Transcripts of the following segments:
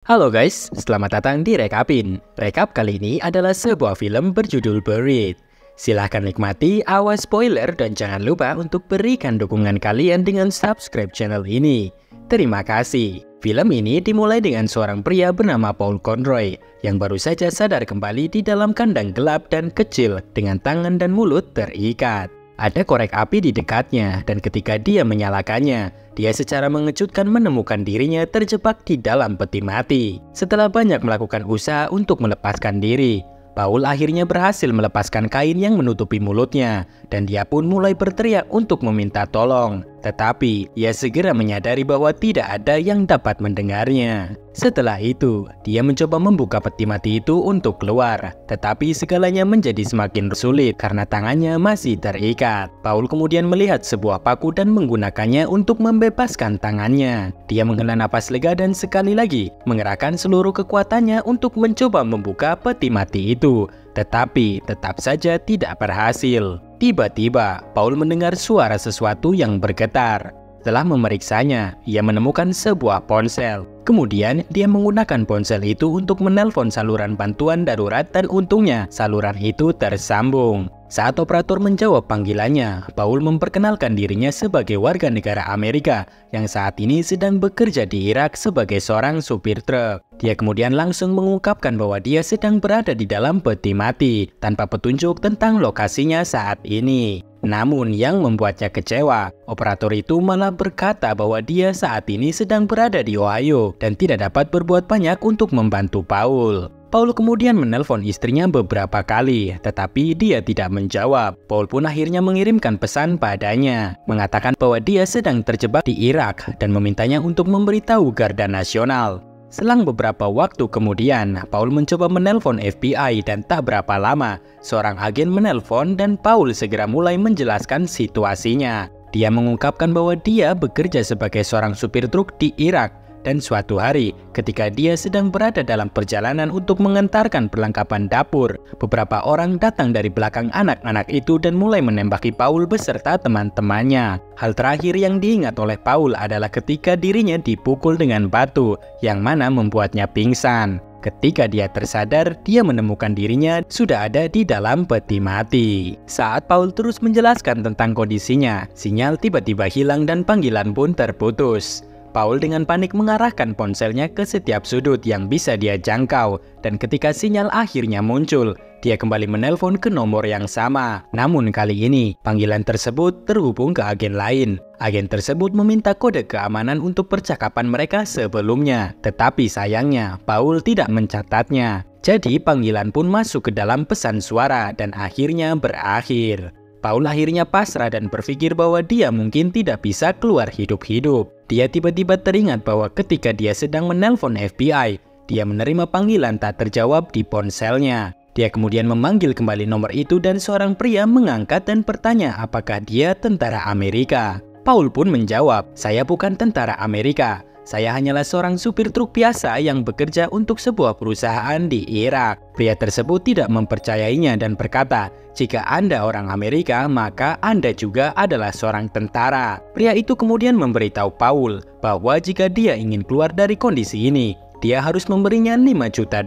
Halo guys, selamat datang di Rekapin. Rekap kali ini adalah sebuah film berjudul Buried. Silahkan nikmati, awas spoiler dan jangan lupa untuk berikan dukungan kalian dengan subscribe channel ini. Terima kasih. Film ini dimulai dengan seorang pria bernama Paul Conroy yang baru saja sadar kembali di dalam kandang gelap dan kecil dengan tangan dan mulut terikat. Ada korek api di dekatnya dan ketika dia menyalakannya, dia secara mengejutkan menemukan dirinya terjebak di dalam peti mati. Setelah banyak melakukan usaha untuk melepaskan diri, Paul akhirnya berhasil melepaskan kain yang menutupi mulutnya dan dia pun mulai berteriak untuk meminta tolong. Tetapi ia segera menyadari bahwa tidak ada yang dapat mendengarnya. Setelah itu, dia mencoba membuka peti mati itu untuk keluar, tetapi segalanya menjadi semakin sulit karena tangannya masih terikat. Paul kemudian melihat sebuah paku dan menggunakannya untuk membebaskan tangannya. Dia menghela napas lega dan sekali lagi mengerahkan seluruh kekuatannya untuk mencoba membuka peti mati itu, tetapi tetap saja tidak berhasil. Tiba-tiba, Paul mendengar suara sesuatu yang bergetar. Setelah memeriksanya, ia menemukan sebuah ponsel. Kemudian, dia menggunakan ponsel itu untuk menelpon saluran bantuan darurat dan untungnya saluran itu tersambung. Saat operator menjawab panggilannya, Paul memperkenalkan dirinya sebagai warga negara Amerika yang saat ini sedang bekerja di Irak sebagai seorang supir truk. Dia kemudian langsung mengungkapkan bahwa dia sedang berada di dalam peti mati tanpa petunjuk tentang lokasinya saat ini. Namun yang membuatnya kecewa, operator itu malah berkata bahwa dia saat ini sedang berada di Ohio dan tidak dapat berbuat banyak untuk membantu Paul. Paul kemudian menelpon istrinya beberapa kali, tetapi dia tidak menjawab. Paul pun akhirnya mengirimkan pesan padanya, mengatakan bahwa dia sedang terjebak di Irak dan memintanya untuk memberitahu Garda Nasional. Selang beberapa waktu kemudian, Paul mencoba menelpon FBI dan tak berapa lama, seorang agen menelpon dan Paul segera mulai menjelaskan situasinya. Dia mengungkapkan bahwa dia bekerja sebagai seorang supir truk di Irak. Dan suatu hari, ketika dia sedang berada dalam perjalanan untuk mengantarkan perlengkapan dapur, beberapa orang datang dari belakang anak-anak itu dan mulai menembaki Paul beserta teman-temannya. Hal terakhir yang diingat oleh Paul adalah ketika dirinya dipukul dengan batu, yang mana membuatnya pingsan. Ketika dia tersadar, dia menemukan dirinya sudah ada di dalam peti mati. Saat Paul terus menjelaskan tentang kondisinya, sinyal tiba-tiba hilang dan panggilan pun terputus. Paul dengan panik mengarahkan ponselnya ke setiap sudut yang bisa dia jangkau dan ketika sinyal akhirnya muncul, dia kembali menelpon ke nomor yang sama. Namun kali ini, panggilan tersebut terhubung ke agen lain. Agen tersebut meminta kode keamanan untuk percakapan mereka sebelumnya, tetapi sayangnya Paul tidak mencatatnya. Jadi panggilan pun masuk ke dalam pesan suara dan akhirnya berakhir. Paul akhirnya pasrah dan berpikir bahwa dia mungkin tidak bisa keluar hidup-hidup. Dia tiba-tiba teringat bahwa ketika dia sedang menelpon FBI, dia menerima panggilan tak terjawab di ponselnya. Dia kemudian memanggil kembali nomor itu dan seorang pria mengangkat dan bertanya apakah dia tentara Amerika. Paul pun menjawab, "Saya bukan tentara Amerika. Saya hanyalah seorang supir truk biasa yang bekerja untuk sebuah perusahaan di Irak." Pria tersebut tidak mempercayainya dan berkata, "Jika Anda orang Amerika, maka Anda juga adalah seorang tentara." Pria itu kemudian memberitahu Paul bahwa jika dia ingin keluar dari kondisi ini, dia harus memberinya $5 juta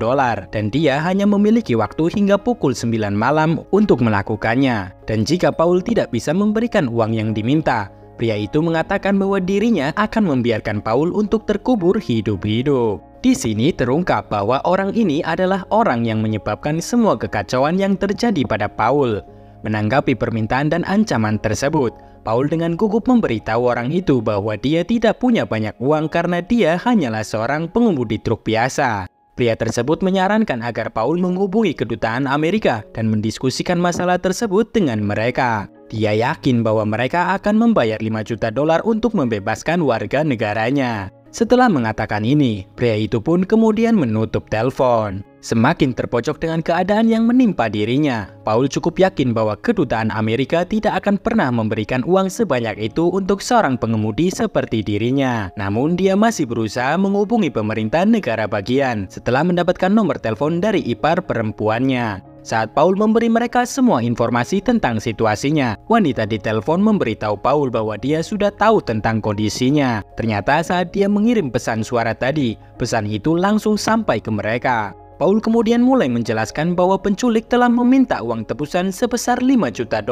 dan dia hanya memiliki waktu hingga pukul 9 malam untuk melakukannya. Dan jika Paul tidak bisa memberikan uang yang diminta, pria itu mengatakan bahwa dirinya akan membiarkan Paul untuk terkubur hidup-hidup. Di sini terungkap bahwa orang ini adalah orang yang menyebabkan semua kekacauan yang terjadi pada Paul. Menanggapi permintaan dan ancaman tersebut, Paul dengan gugup memberitahu orang itu bahwa dia tidak punya banyak uang karena dia hanyalah seorang pengemudi truk biasa. Pria tersebut menyarankan agar Paul menghubungi kedutaan Amerika dan mendiskusikan masalah tersebut dengan mereka. Dia yakin bahwa mereka akan membayar $5 juta untuk membebaskan warga negaranya. Setelah mengatakan ini, pria itu pun kemudian menutup telepon. Semakin terpojok dengan keadaan yang menimpa dirinya, Paul cukup yakin bahwa kedutaan Amerika tidak akan pernah memberikan uang sebanyak itu untuk seorang pengemudi seperti dirinya. Namun dia masih berusaha menghubungi pemerintah negara bagian setelah mendapatkan nomor telepon dari ipar perempuannya. Saat Paul memberi mereka semua informasi tentang situasinya, wanita di telepon memberitahu Paul bahwa dia sudah tahu tentang kondisinya. Ternyata saat dia mengirim pesan suara tadi, pesan itu langsung sampai ke mereka. Paul kemudian mulai menjelaskan bahwa penculik telah meminta uang tebusan sebesar $5 juta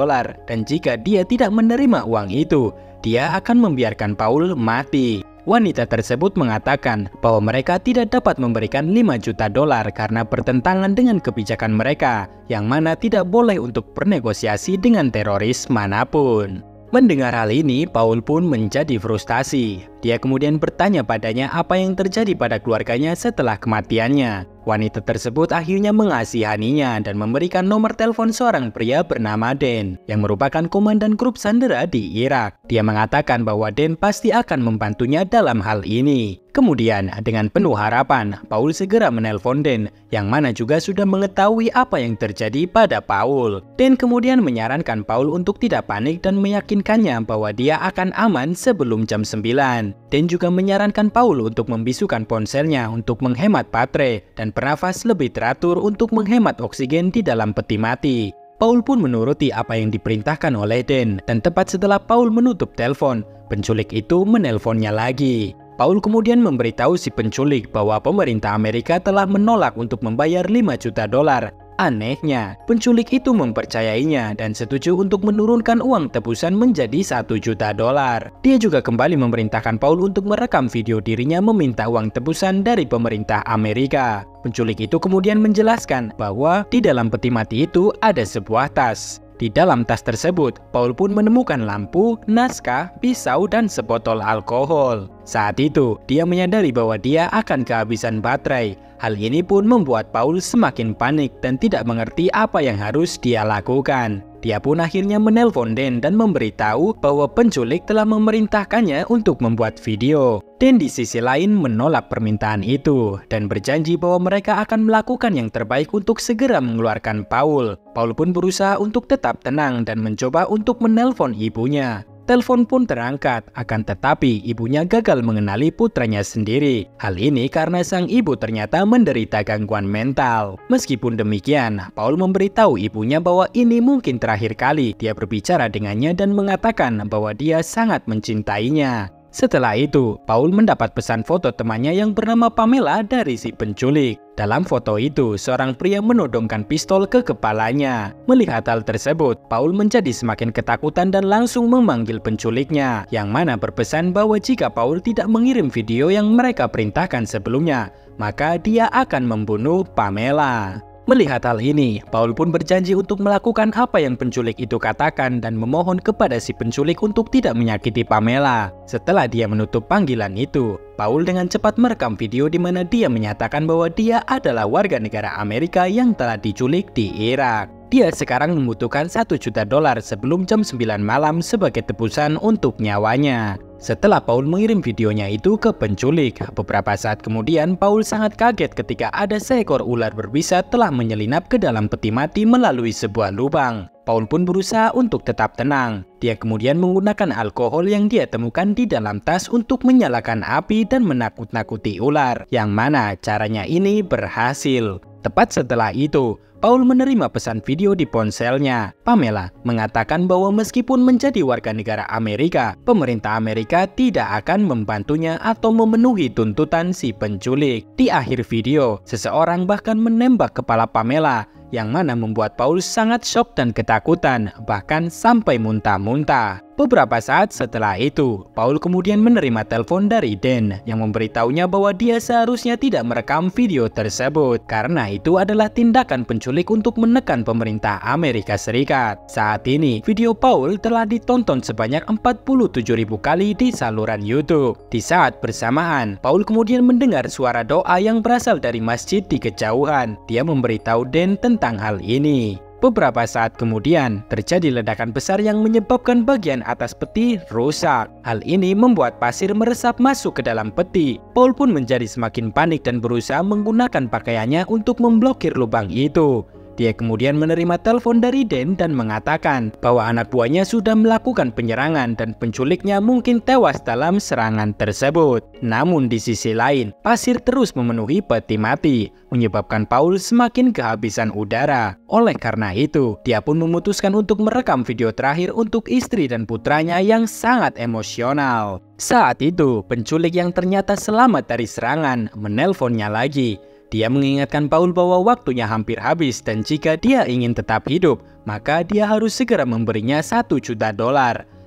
dan jika dia tidak menerima uang itu, dia akan membiarkan Paul mati. Wanita tersebut mengatakan bahwa mereka tidak dapat memberikan $5 juta karena bertentangan dengan kebijakan mereka, yang mana tidak boleh untuk bernegosiasi dengan teroris manapun. Mendengar hal ini, Paul pun menjadi frustasi. Dia kemudian bertanya padanya apa yang terjadi pada keluarganya setelah kematiannya. Wanita tersebut akhirnya mengasihaninya dan memberikan nomor telepon seorang pria bernama Dan, yang merupakan komandan grup Sandera di Irak. Dia mengatakan bahwa Dan pasti akan membantunya dalam hal ini. Kemudian, dengan penuh harapan, Paul segera menelpon Dan, yang mana juga sudah mengetahui apa yang terjadi pada Paul. Dan kemudian menyarankan Paul untuk tidak panik dan meyakinkannya bahwa dia akan aman sebelum jam 9. Dan juga menyarankan Paul untuk membisukan ponselnya untuk menghemat baterai dan bernafas lebih teratur untuk menghemat oksigen di dalam peti mati. Paul pun menuruti apa yang diperintahkan oleh Dan, dan tepat setelah Paul menutup telepon, penculik itu menelponnya lagi. Paul kemudian memberitahu si penculik bahwa pemerintah Amerika telah menolak untuk membayar $5 juta. Anehnya, penculik itu mempercayainya dan setuju untuk menurunkan uang tebusan menjadi $1 juta. Dia juga kembali memerintahkan Paul untuk merekam video dirinya meminta uang tebusan dari pemerintah Amerika. Penculik itu kemudian menjelaskan bahwa di dalam peti mati itu ada sebuah tas. Di dalam tas tersebut, Paul pun menemukan lampu, naskah, pisau, dan sebotol alkohol. Saat itu, dia menyadari bahwa dia akan kehabisan baterai. Hal ini pun membuat Paul semakin panik dan tidak mengerti apa yang harus dia lakukan. Dia pun akhirnya menelpon Dan dan memberitahu bahwa penculik telah memerintahkannya untuk membuat video. Dan di sisi lain menolak permintaan itu dan berjanji bahwa mereka akan melakukan yang terbaik untuk segera mengeluarkan Paul. Paul pun berusaha untuk tetap tenang dan mencoba untuk menelpon ibunya. Telepon pun terangkat, akan tetapi ibunya gagal mengenali putranya sendiri. Hal ini karena sang ibu ternyata menderita gangguan mental. Meskipun demikian, Paul memberitahu ibunya bahwa ini mungkin terakhir kali dia berbicara dengannya dan mengatakan bahwa dia sangat mencintainya. Setelah itu, Paul mendapat pesan foto temannya yang bernama Pamela dari si penculik. Dalam foto itu, seorang pria menodongkan pistol ke kepalanya. Melihat hal tersebut, Paul menjadi semakin ketakutan dan langsung memanggil penculiknya, yang mana berpesan bahwa jika Paul tidak mengirim video yang mereka perintahkan sebelumnya, maka dia akan membunuh Pamela. Melihat hal ini, Paul pun berjanji untuk melakukan apa yang penculik itu katakan dan memohon kepada si penculik untuk tidak menyakiti Pamela. Setelah dia menutup panggilan itu, Paul dengan cepat merekam video di mana dia menyatakan bahwa dia adalah warga negara Amerika yang telah diculik di Irak. Dia sekarang membutuhkan $1 juta sebelum jam 9 malam sebagai tebusan untuk nyawanya. Setelah Paul mengirim videonya itu ke penculik, beberapa saat kemudian Paul sangat kaget ketika ada seekor ular berbisa telah menyelinap ke dalam peti mati melalui sebuah lubang. Paul pun berusaha untuk tetap tenang. Dia kemudian menggunakan alkohol yang dia temukan di dalam tas untuk menyalakan api dan menakut-nakuti ular, yang mana caranya ini berhasil. Tepat setelah itu, Paul menerima pesan video di ponselnya. Pamela mengatakan bahwa meskipun menjadi warga negara Amerika, pemerintah Amerika tidak akan membantunya atau memenuhi tuntutan si penculik. Di akhir video, seseorang bahkan menembak kepala Pamela, yang mana membuat Paul sangat shock dan ketakutan, bahkan sampai muntah-muntah. Beberapa saat setelah itu, Paul kemudian menerima telepon dari Dan yang memberitahunya bahwa dia seharusnya tidak merekam video tersebut karena itu adalah tindakan penculik untuk menekan pemerintah Amerika Serikat. Saat ini, video Paul telah ditonton sebanyak 47.000 kali di saluran YouTube. Di saat bersamaan, Paul kemudian mendengar suara doa yang berasal dari masjid di kejauhan. Dia memberitahu Dan tentang hal ini. Beberapa saat kemudian, terjadi ledakan besar yang menyebabkan bagian atas peti rusak. Hal ini membuat pasir meresap masuk ke dalam peti. Paul pun menjadi semakin panik dan berusaha menggunakan pakaiannya untuk memblokir lubang itu. Dia kemudian menerima telepon dari Dan dan mengatakan bahwa anak buahnya sudah melakukan penyerangan dan penculiknya mungkin tewas dalam serangan tersebut. Namun di sisi lain, pasir terus memenuhi peti mati, menyebabkan Paul semakin kehabisan udara. Oleh karena itu, dia pun memutuskan untuk merekam video terakhir untuk istri dan putranya yang sangat emosional. Saat itu, penculik yang ternyata selamat dari serangan menelponnya lagi. Dia mengingatkan Paul bahwa waktunya hampir habis dan jika dia ingin tetap hidup, maka dia harus segera memberinya $1 juta.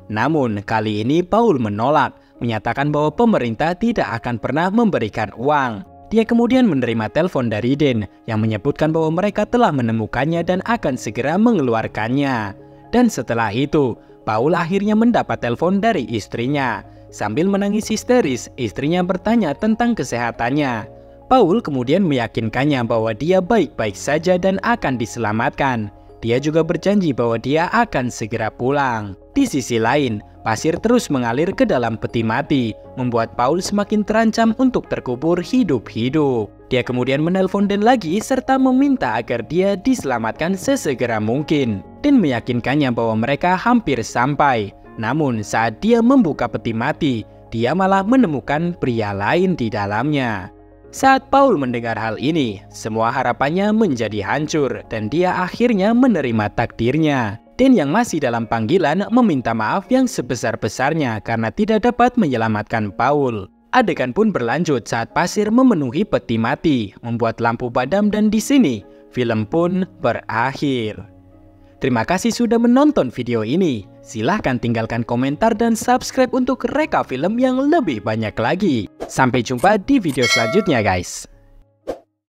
Namun kali ini Paul menolak, menyatakan bahwa pemerintah tidak akan pernah memberikan uang. Dia kemudian menerima telepon dari Dan yang menyebutkan bahwa mereka telah menemukannya dan akan segera mengeluarkannya. Dan setelah itu, Paul akhirnya mendapat telepon dari istrinya. Sambil menangis histeris, istrinya bertanya tentang kesehatannya. Paul kemudian meyakinkannya bahwa dia baik-baik saja dan akan diselamatkan. Dia juga berjanji bahwa dia akan segera pulang. Di sisi lain, pasir terus mengalir ke dalam peti mati, membuat Paul semakin terancam untuk terkubur hidup-hidup. Dia kemudian menelpon Dan lagi serta meminta agar dia diselamatkan sesegera mungkin. Dan meyakinkannya bahwa mereka hampir sampai. Namun saat dia membuka peti mati, dia malah menemukan pria lain di dalamnya. Saat Paul mendengar hal ini, semua harapannya menjadi hancur dan dia akhirnya menerima takdirnya. Dan yang masih dalam panggilan meminta maaf yang sebesar-besarnya karena tidak dapat menyelamatkan Paul. Adegan pun berlanjut saat pasir memenuhi peti mati, membuat lampu padam dan di sini film pun berakhir. Terima kasih sudah menonton video ini. Silahkan tinggalkan komentar dan subscribe untuk reka film yang lebih banyak lagi. Sampai jumpa di video selanjutnya guys.